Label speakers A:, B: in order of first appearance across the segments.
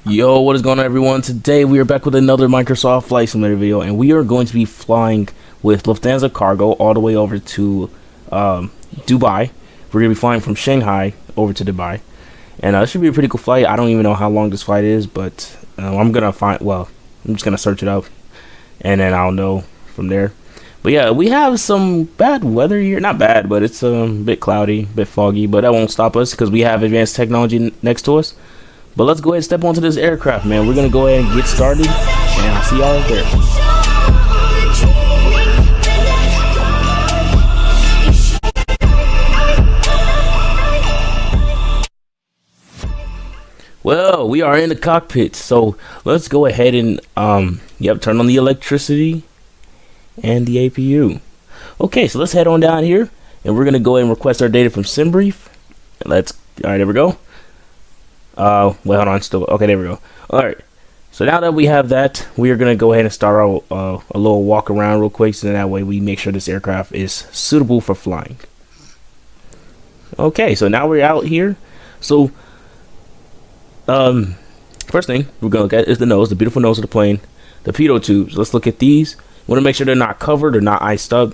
A: Yo, what is going on, everyone? Today we are back with another Microsoft Flight Simulator video, and we are going to be flying with Lufthansa Cargo all the way over to Dubai. We're going to be flying from Shanghai over to Dubai, and it should be a pretty cool flight. I don't even know how long this flight is, but I'm just going to search it up, and then I'll know from there. But yeah, we have some bad weather here. Not bad, but it's a bit cloudy, a bit foggy, but that won't stop us because we have advanced technology next to us. But let's go ahead and step onto this aircraft, man. We're going to go ahead and get started, and I'll see y'all there. Well, we are in the cockpit, so let's go ahead and, turn on the electricity and the APU. Okay, so let's head on down here, and we're going to go ahead and request our data from SimBrief. Alright, there we go. Wait, hold on, still, okay, there we go. Alright, so now that we have that, we are going to go ahead and start our, a little walk around real quick, so that way we make sure this aircraft is suitable for flying. Okay, so now we're out here. So, first thing we're going to look at is the nose, the beautiful nose of the plane, the pitot tubes. Let's look at these. We want to make sure they're not covered or not iced up.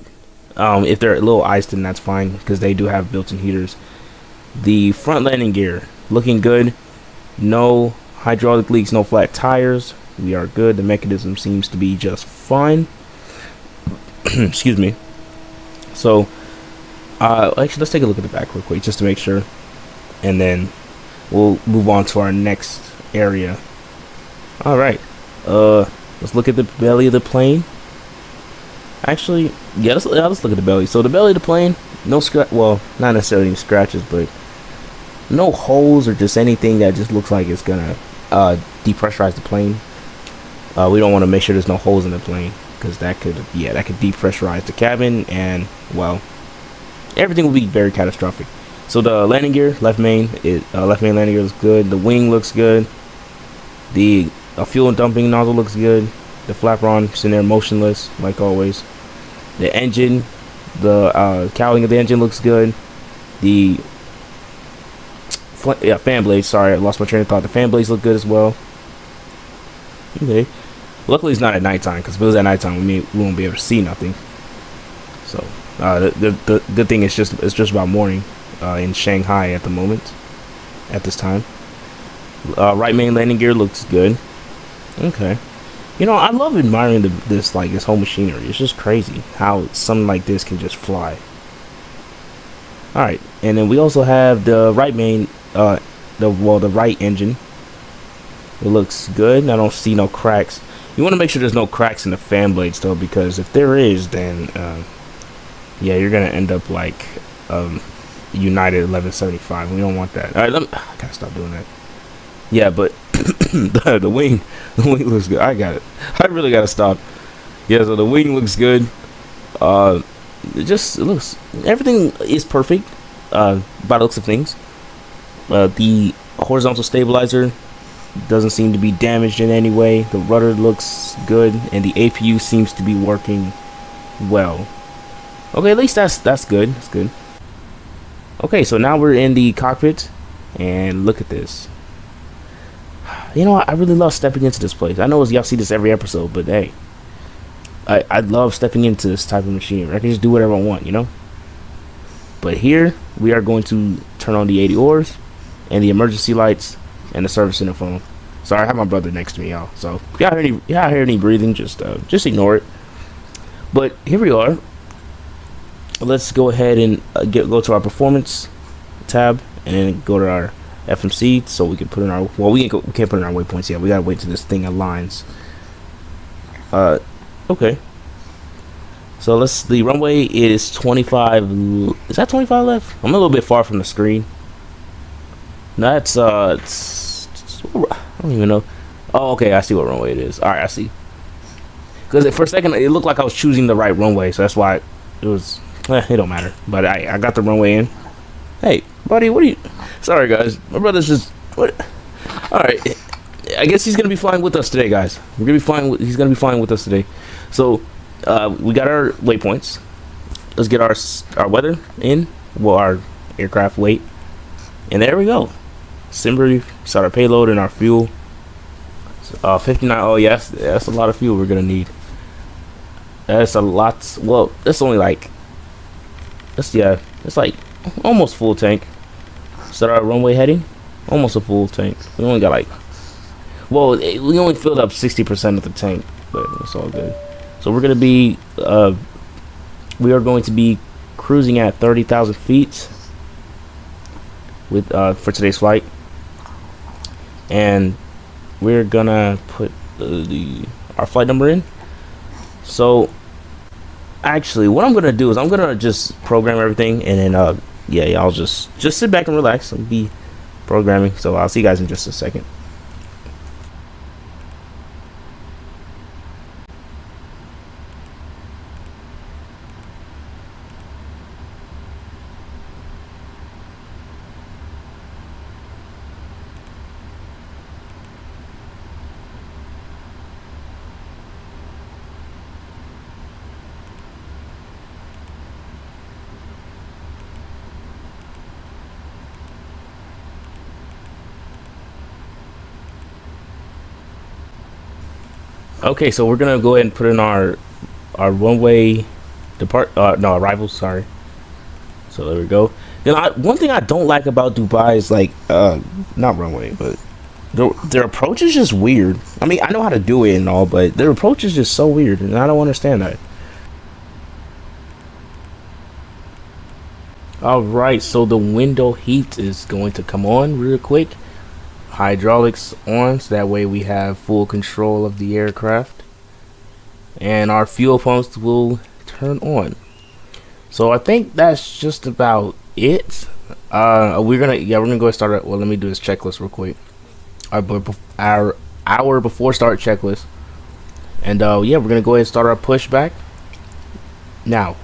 A: If they're a little iced, then that's fine, because they do have built-in heaters. The front landing gear, looking good. No hydraulic leaks, no flat tires. We are good. The mechanism seems to be just fine. Excuse me. So, actually, let's take a look at the back real quick just to make sure, and then we'll move on to our next area. All right. Let's look at the belly of the plane. Actually, yeah, let's look at the belly. So the belly of the plane, no scratch. Well, not necessarily any scratches, but no holes or just anything that just looks like it's gonna depressurize the plane. We don't want to make sure there's no holes in the plane, because that could depressurize the cabin, and well, everything will be very catastrophic. So the landing gear, left main landing gear looks good. The wing looks good. The fuel dumping nozzle looks good. The flaperon is in there motionless like always. The engine, the cowling of the engine looks good. The fan blades, sorry, I lost my train of thought. The fan blades look good as well. Okay. Luckily it's not at nighttime, because if it was at nighttime we won't be able to see nothing. So the good thing is it's just about morning in Shanghai at the moment, at this time. Right main landing gear looks good. Okay. You know, I love admiring this whole machinery. It's just crazy how something like this can just fly. Alright, and then we also have the right main, the right engine. It looks good. I don't see no cracks. You want to make sure there's no cracks in the fan blades though, because if there is, then yeah, you're gonna end up like United 1175. We don't want that. Alright, I gotta stop doing that. Yeah, but the wing looks good. I really gotta stop. Yeah, so the wing looks good. It looks, everything is perfect by the looks of things. The horizontal stabilizer doesn't seem to be damaged in any way. The rudder looks good, and the APU seems to be working well. Okay, at least that's good. That's good. Okay, so now we're in the cockpit, and look at this. You know what? I really love stepping into this place. I know y'all see this every episode, but hey, I love stepping into this type of machine. I can just do whatever I want, you know? But here, we are going to turn on the 80 oars, and the emergency lights, and the service center phone. Sorry, I have my brother next to me, y'all. So, if y'all hear any breathing, just ignore it. But here we are. Let's go ahead and go to our performance tab, and then go to our FMC, so we can put in our, well, we can't put in our waypoints yet. We gotta wait till this thing aligns. Okay. So the runway is 25. Is that 25 left? I'm a little bit far from the screen. That's I don't even know. Oh, okay, I see what runway it is. All right, I see. Because for a second it looked like I was choosing the right runway, so that's why it was. It don't matter. But I got the runway in. Hey, buddy, what are you? Sorry, guys. My brother's just what? All right. I guess he's gonna be flying with us today, guys. We're gonna be flying. He's gonna be flying with us today. So, we got our waypoints. Let's get our weather in. Well, our aircraft weight, and there we go. SimBrief, set our payload and our fuel. 59. Oh yes, that's a lot of fuel we're gonna need. That's a lot. Well, that's only like, that's, yeah, it's like almost full tank. Start our runway heading, almost a full tank. We only got like, well, we only filled up 60% of the tank, but it's all good. So we're gonna be, we are going to be cruising at 30,000 feet with for today's flight, and we're gonna put our flight number in. So actually, what I'm gonna do is I'm gonna just program everything, and then yeah, y'all just sit back and relax and be programming. So I'll see you guys in just a second. Okay, so we're gonna go ahead and put in our one-way no, arrivals. Sorry. So there we go. Then one thing I don't like about Dubai is like not runway, but their approach is just weird. I mean, I know how to do it and all, but their approach is just so weird, and I don't understand that. All right, so the window heat is going to come on real quick. Hydraulics on, so that way we have full control of the aircraft, and our fuel pumps will turn on. So I think that's just about it. We're gonna go ahead and start it. Well, let me do this checklist real quick. Our hour before start checklist, and yeah, we're gonna go ahead and start our pushback now.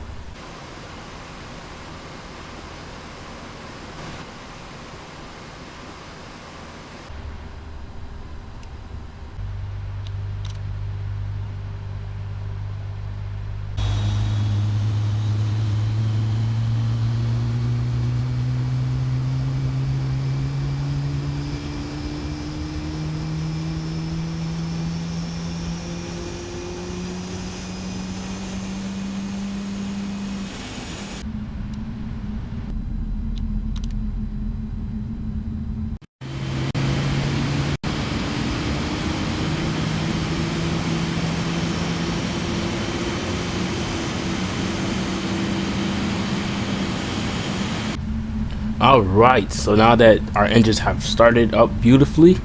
A: Alright, so now that our engines have started up beautifully,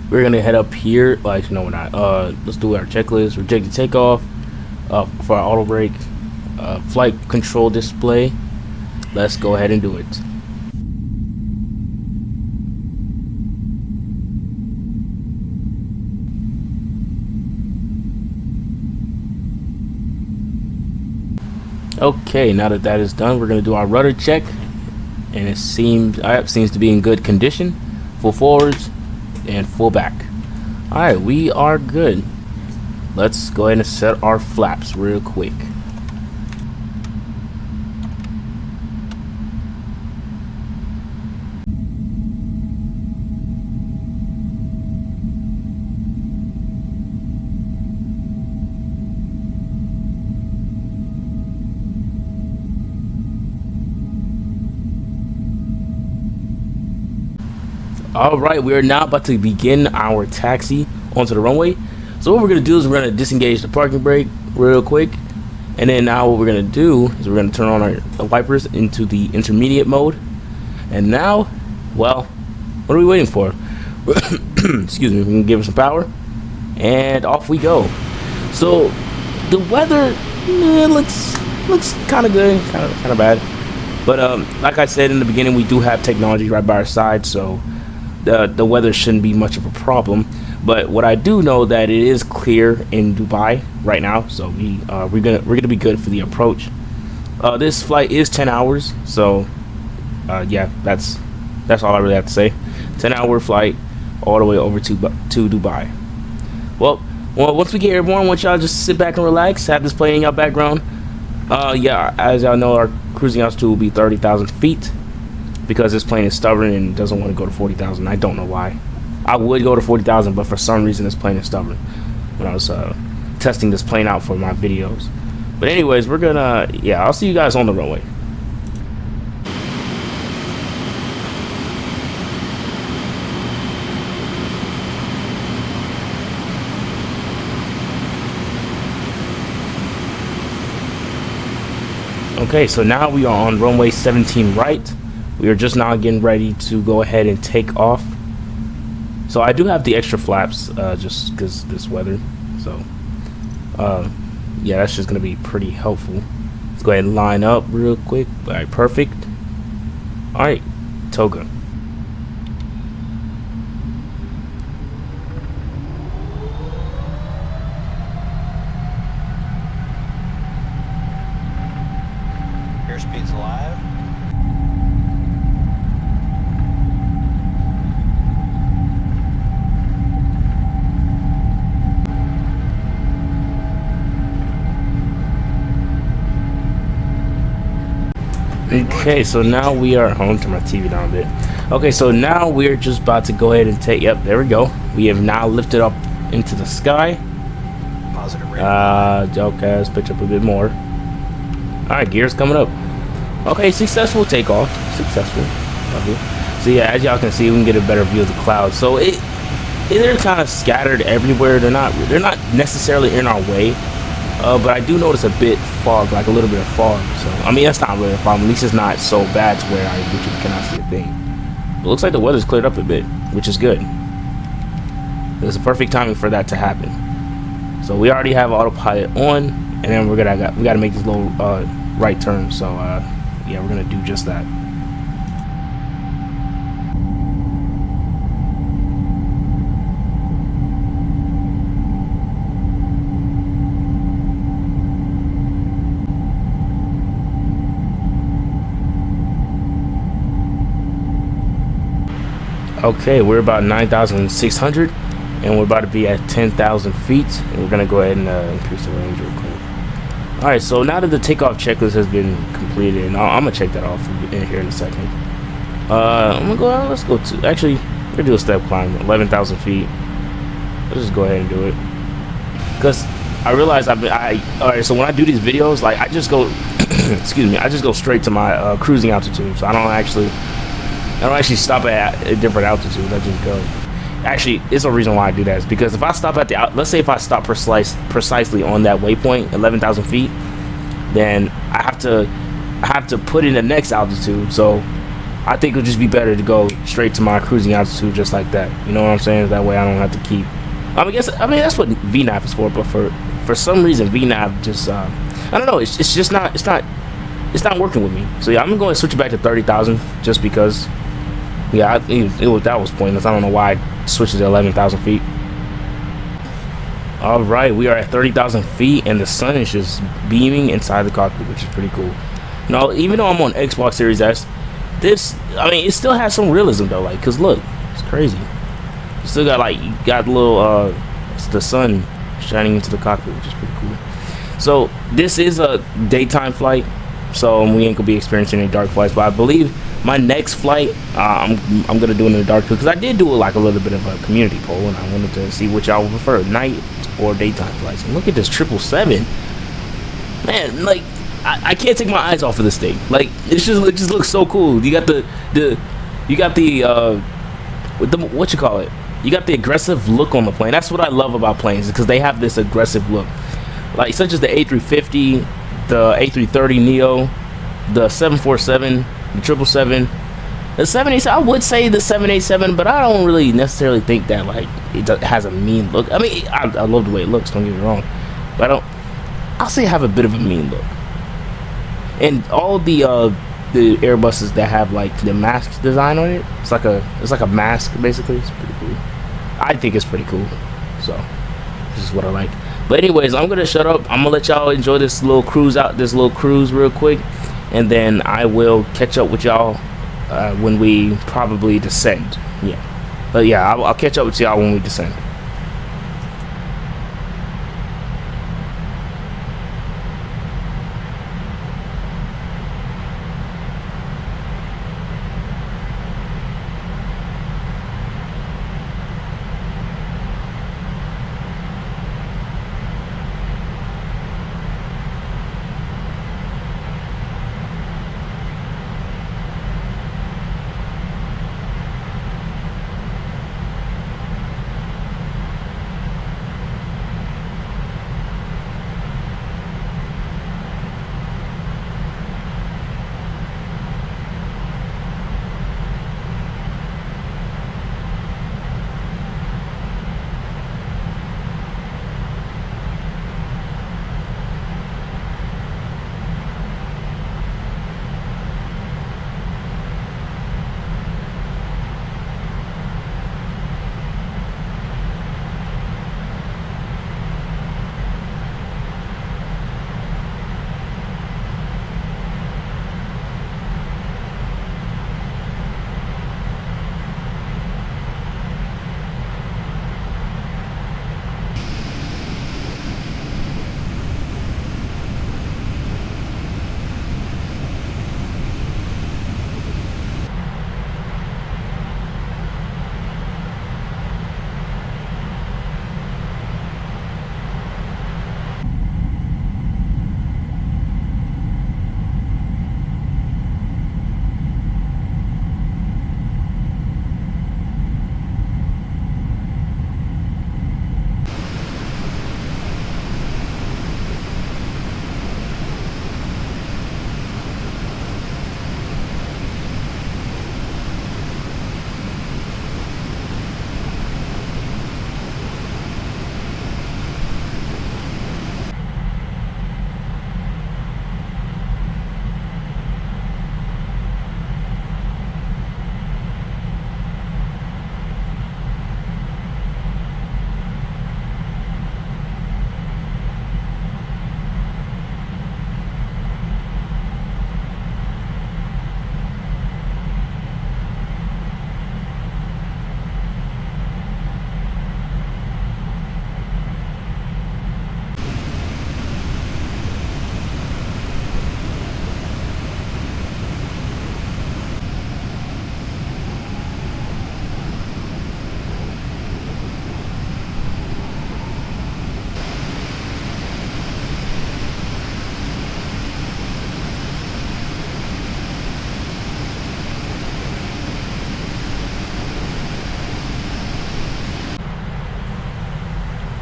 A: we're gonna head up here. Well, actually, no, we're not. Let's do our checklist. Rejected takeoff for our auto brake, flight control display. Let's go ahead and do it. Okay, now that that is done, we're gonna do our rudder check, and it seems to be in good condition. Full forwards and full back. All right, we are good. Let's go ahead and set our flaps real quick. Alright, we are now about to begin our taxi onto the runway. So what we're going to do is we're going to disengage the parking brake real quick. And then now what we're going to do is we're going to turn on our wipers into the intermediate mode. And now, well, what are we waiting for? Excuse me, we can give it some power. And off we go. So the weather looks kind of good, kind of bad. But like I said in the beginning, we do have technology right by our side, so the weather shouldn't be much of a problem. But what I do know that it is clear in Dubai right now, so we're gonna be good for the approach. This flight is 10 hours, so yeah, that's all I really have to say. 10-hour flight all the way over to Dubai. Well, once we get airborne, I want y'all just sit back and relax, have this playing in your background. Yeah, as y'all know, our cruising altitude will be 30,000 feet because this plane is stubborn and doesn't want to go to 40,000. I don't know why. I would go to 40,000, but for some reason this plane is stubborn when I was testing this plane out for my videos. But anyways, we're gonna, yeah, I'll see you guys on the runway. Okay, so now we are on runway 17 right. We are just now getting ready to go ahead and take off. So I do have the extra flaps just because this weather. So yeah, that's just gonna be pretty helpful. Let's go ahead and line up real quick. All right, perfect. All right, toga.
B: Airspeed's alive.
A: Okay, so now we are home to my TV down a bit. Okay, so now we're just about to go ahead and take, yep, there we go. We have now lifted up into the sky.
B: Positive rating.
A: Okay, let's pitch up a bit more. Alright, gears coming up. Okay, successful takeoff. Successful. Lovely. So yeah, as y'all can see, we can get a better view of the clouds. So they're kind of scattered everywhere. They're not necessarily in our way. But I do notice a bit fog, like a little bit of fog. So I mean, that's not really a problem. At least it's not so bad to where I literally cannot see a thing. But it looks like the weather's cleared up a bit, which is good. It's a perfect timing for that to happen. So we already have autopilot on, and then we gotta make this little right turn. So yeah, we're gonna do just that. Okay, we're about 9,600, and we're about to be at 10,000 feet, and we're gonna go ahead and increase the range real quick. All right, so now that the takeoff checklist has been completed, and I'm gonna check that off in here in a second. I'm gonna go. Let's go to actually. We're gonna do a step climb, 11,000 feet. Let's just go ahead and do it, because I realize all right. So when I do these videos, like I just go, excuse me, I just go straight to my cruising altitude. So I don't actually stop at different altitudes. I just go. Actually, it's a reason why I do that is because if I stop at let's say if I stop precisely on that waypoint, 11,000 feet, then I have to put in the next altitude. So I think it would just be better to go straight to my cruising altitude just like that. You know what I'm saying? That way I don't have to keep. I mean that's what VNAV is for. But for some reason VNAV just I don't know. It's just not. It's not working with me. So yeah, I'm going to switch it back to 30,000 just because. Yeah, that was pointless. I don't know why I switched to 11,000 feet. All right, we are at 30,000 feet, and the sun is just beaming inside the cockpit, which is pretty cool. Now, even though I'm on Xbox Series S, it still has some realism though. Like, cause look, it's crazy. You still got little the sun shining into the cockpit, which is pretty cool. So this is a daytime flight, so we ain't gonna be experiencing any dark flights. But I believe my next flight, I'm gonna do it in the dark because I did do like a little bit of a community poll, and I wanted to see what y'all would prefer, night or daytime flights. And look at this 777, man! Like I can't take my eyes off of this thing. Like it just looks so cool. You got the what you call it? You got the aggressive look on the plane. That's what I love about planes, because they have this aggressive look, like such as the A350, the A330neo, the 747. The 777, the 787. I would say the 787, but I don't really necessarily think that like it has a mean look. I mean, I love the way it looks. Don't get me wrong, but I'll say I have a bit of a mean look. And all the Airbuses that have like the mask design on it, it's like a mask basically. It's pretty cool. I think it's pretty cool. So this is what I like. But anyways, I'm gonna shut up. I'm gonna let y'all enjoy this little cruise real quick. And then I will catch up with y'all when we probably descend. Yeah. But yeah, I'll catch up with y'all when we descend.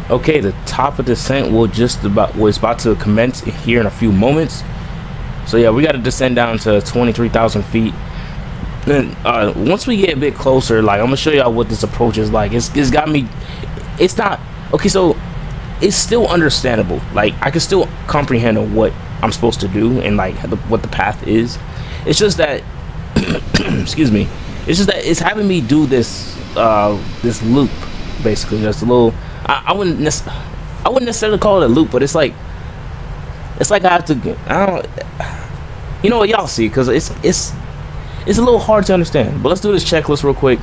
A: Okay, the top of descent was about to commence here in a few moments. So yeah, we got to descend down to 23,000 feet. Then once we get a bit closer, like, I'm gonna show y'all what this approach is like. It's got me. It's not okay. So it's still understandable. Like, I can still comprehend what I'm supposed to do and like what the path is. It's just that excuse me. It's just that it's having me do this this loop, basically. Just a little. I wouldn't necessarily call it a loop, but it's like I have to. I don't. You know what, y'all see? Because it's a little hard to understand. But let's do this checklist real quick.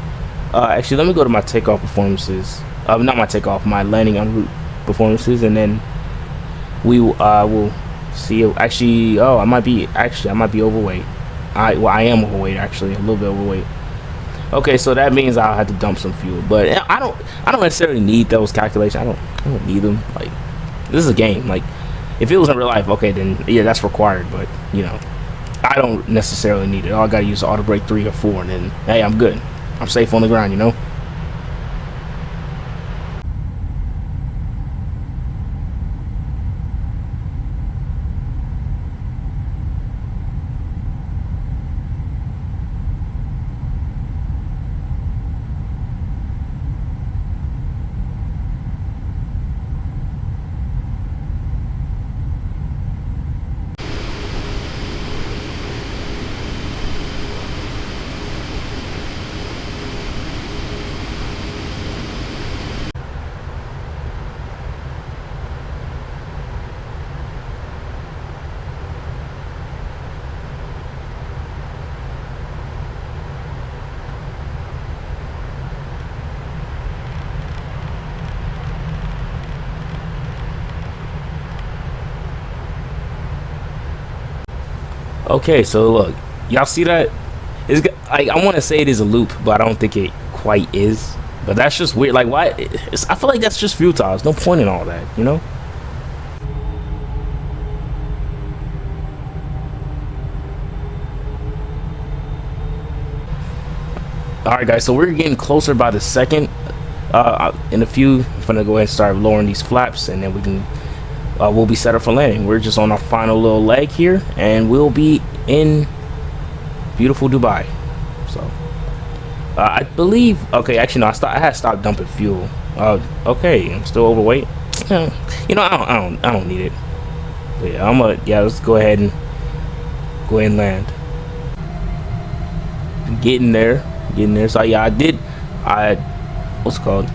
A: Actually, let me go to my takeoff performances. Not my takeoff, my landing en route performances, and then we will see. Actually, I might be overweight. I am overweight, actually, a little bit overweight. Okay, so that means I'll have to dump some fuel, but I don't necessarily need those calculations. I don't need them. Like, this is a game. Like, if it was in real life, okay, then yeah, that's required. But you know, I don't necessarily need it. All I gotta use is auto brake 3 or 4, and then hey, I'm good. I'm safe on the ground, you know. Okay, so look, y'all see that? It's like, I want to say it is a loop, but I don't think it quite is. But that's just weird. Like, why? I feel like that's just futile. There's no point in all that, you know? All right, guys. So we're getting closer by the second. In a few, I'm gonna go ahead and start lowering these flaps, and then we can. We'll be set up for landing. We're just on our final little leg here, and we'll be in beautiful Dubai. So I believe. Okay, actually no. I had stopped dumping fuel. Okay, I'm still overweight. You know, I don't need it. But yeah, let's go ahead and land. Getting there. So yeah, what's it called?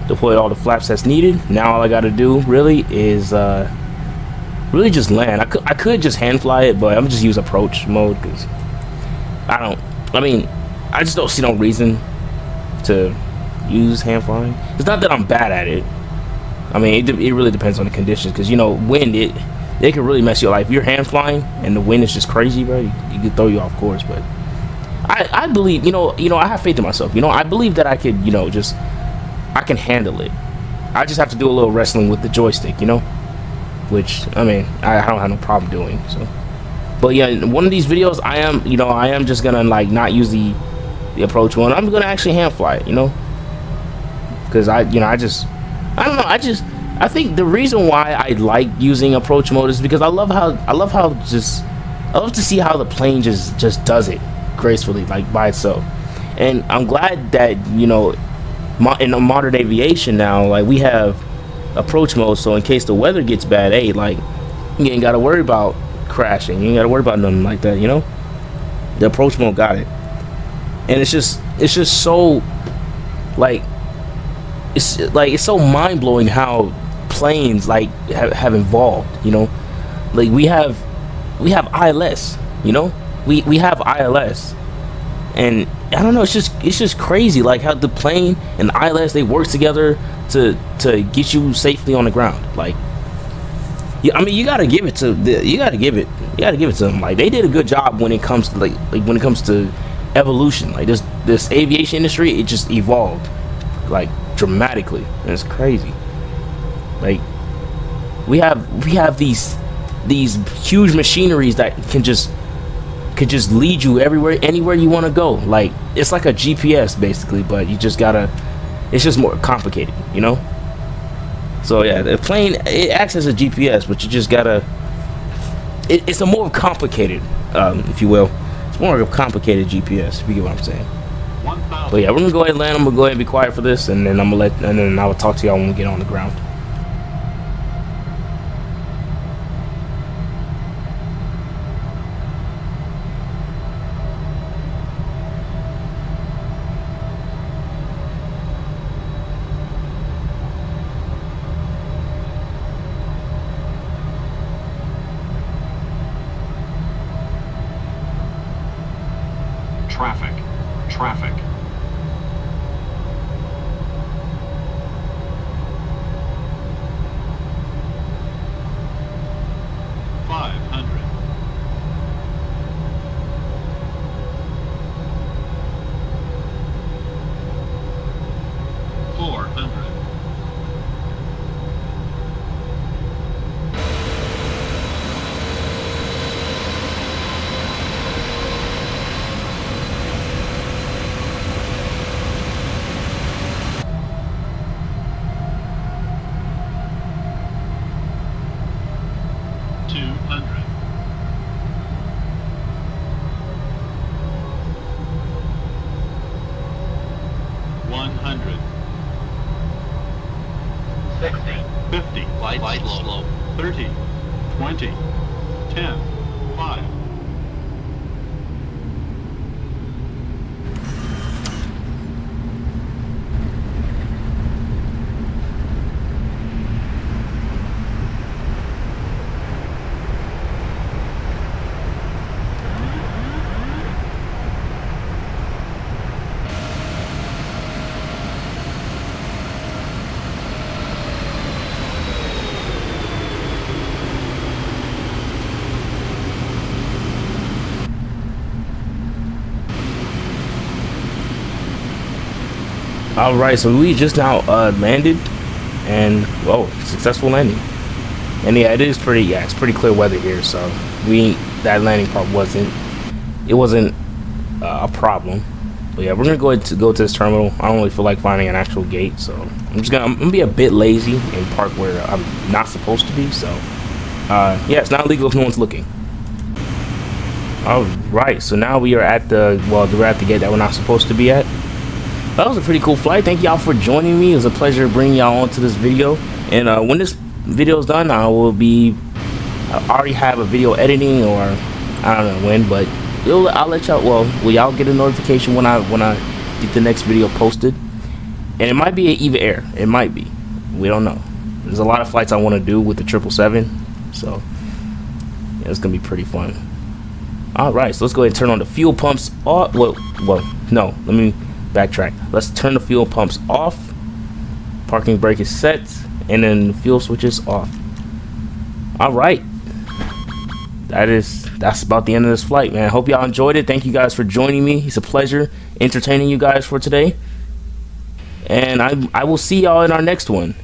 A: Deployed all the flaps that's needed. Now all I gotta do really is really just land. I could just hand fly it, but I'm just use approach mode because I just don't see no reason to use hand flying. It's not that I'm bad at it. I mean, it really depends on the conditions, because you know, wind, it can really mess you up. Like, if you're hand flying and the wind is just crazy, bro, you could throw you off course. But I believe, you know, I have faith in myself. You know, I believe that I could, you know, I can handle it. I just have to do a little wrestling with the joystick, you know, which, I mean, I don't have no problem doing. So, but yeah, in one of these videos, I am just gonna like not use the approach one. I'm gonna actually hand fly it, you know, because I don't know. I think the reason why I like using approach mode is because I love to see how the plane just does it gracefully, like by itself. And I'm glad that, you know, in modern aviation now, like, we have approach mode, so in case the weather gets bad, hey, like, you ain't gotta worry about crashing. You ain't gotta worry about nothing like that, you know. The approach mode got it. And it's just so, like, it's so mind-blowing how planes like have evolved, you know. Like, we have ILS, you know. We have ILS, and I don't know, it's just crazy, like, how the plane and the ILS, they work together to get you safely on the ground. Like, yeah, I mean, you gotta give it to them. Like, they did a good job when it comes to when it comes to evolution. Like, this aviation industry, it just evolved like dramatically, and it's crazy. Like, we have these huge machineries that can just lead you anywhere you want to go. Like, it's like a GPS basically, but it's just more complicated, you know. So yeah, the plane, it acts as a GPS, but you just gotta. It's a more complicated, if you will. It's more of a complicated GPS, if you get what I'm saying. But yeah, we're gonna go ahead and land. I'm gonna go ahead and be quiet for this, and then I will talk to y'all when we get on the ground.
C: Traffic. Traffic.
D: Light slow.
C: 30, 20, 10, 5.
A: All right, so we just now landed, and whoa, successful landing. And yeah, it's pretty clear weather here, so that landing part wasn't a problem. But yeah, we're gonna go to this terminal. I don't really feel like finding an actual gate, so I'm gonna be a bit lazy and park where I'm not supposed to be. So yeah, it's not illegal if no one's looking. All right, so now we're at the gate that we're not supposed to be at. That was a pretty cool flight. Thank y'all for joining me. It was a pleasure bringing y'all onto this video. And when this video is done, I already have a video editing, or I don't know when, but I'll let y'all. Well, will y'all get a notification when I get the next video posted? And it might be an EVA Air. It might be. We don't know. There's a lot of flights I want to do with the 777, so yeah, it's gonna be pretty fun. All right, so let's go ahead and turn on the fuel pumps off. Well, no, let me backtrack. Let's turn the fuel pumps off. Parking brake is set, and then the fuel switch is off. All right, that's about the end of this flight, man. Hope y'all enjoyed it. Thank you guys for joining me. It's a pleasure entertaining you guys for today, and I will see y'all in our next one.